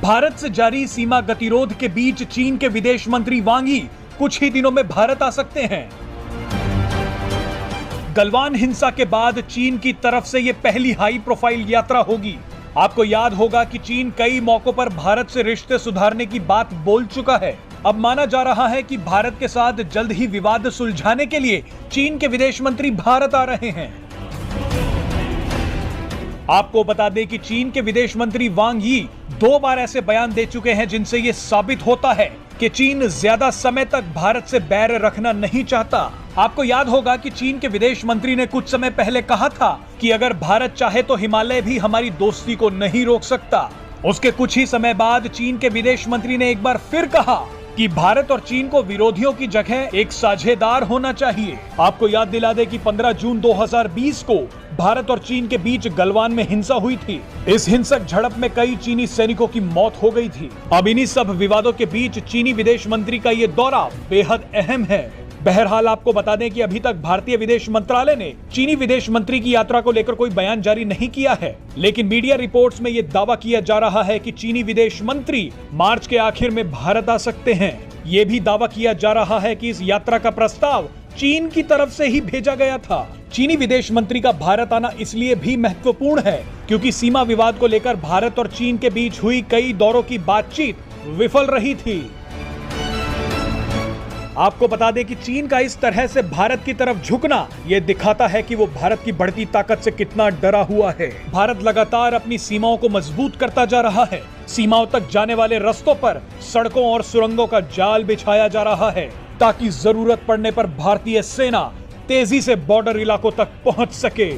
भारत से जारी सीमा गतिरोध के बीच चीन के विदेश मंत्री वांग यी कुछ ही दिनों में भारत आ सकते हैं। गलवान हिंसा के बाद चीन की तरफ से यह पहली हाई प्रोफाइल यात्रा होगी। आपको याद होगा कि चीन कई मौकों पर भारत से रिश्ते सुधारने की बात बोल चुका है। अब माना जा रहा है कि भारत के साथ जल्द ही विवाद सुलझाने के लिए चीन के विदेश मंत्री भारत आ रहे हैं। आपको बता दें कि चीन के विदेश मंत्री वांग यी 2 बार ऐसे बयान दे चुके हैं जिनसे यह साबित होता है कि चीन ज्यादा समय तक भारत से बैर रखना नहीं चाहता। आपको याद होगा कि चीन के विदेश मंत्री ने कुछ समय पहले कहा था कि अगर भारत चाहे तो हिमालय भी हमारी दोस्ती को नहीं रोक सकता। उसके कुछ ही समय बाद चीन के विदेश मंत्री ने एक बार फिर कहा कि भारत और चीन को विरोधियों की जगह एक साझेदार होना चाहिए। आपको याद दिला दे कि 15 जून 2020 को भारत और चीन के बीच गलवान में हिंसा हुई थी। इस हिंसक झड़प में कई चीनी सैनिकों की मौत हो गई थी। अब इन्हीं सब विवादों के बीच चीनी विदेश मंत्री का ये दौरा बेहद अहम है। बहरहाल आपको बता दें कि अभी तक भारतीय विदेश मंत्रालय ने चीनी विदेश मंत्री की यात्रा को लेकर कोई बयान जारी नहीं किया है, लेकिन मीडिया रिपोर्ट्स में यह दावा किया जा रहा है कि चीनी विदेश मंत्री मार्च के आखिर में भारत आ सकते हैं। ये भी दावा किया जा रहा है कि इस यात्रा का प्रस्ताव चीन की तरफ से ही भेजा गया था। चीनी विदेश मंत्री का भारत आना इसलिए भी महत्वपूर्ण है क्योंकि सीमा विवाद को लेकर भारत और चीन के बीच हुई कई दौरों की बातचीत विफल रही थी। आपको बता दें कि चीन का इस तरह से भारत की तरफ झुकना यह दिखाता है कि वो भारत की बढ़ती ताकत से कितना डरा हुआ है। भारत लगातार अपनी सीमाओं को मजबूत करता जा रहा है। सीमाओं तक जाने वाले रास्तों पर सड़कों और सुरंगों का जाल बिछाया जा रहा है ताकि जरूरत पड़ने पर भारतीय सेना तेजी से बॉर्डर इलाकों तक पहुंच सके।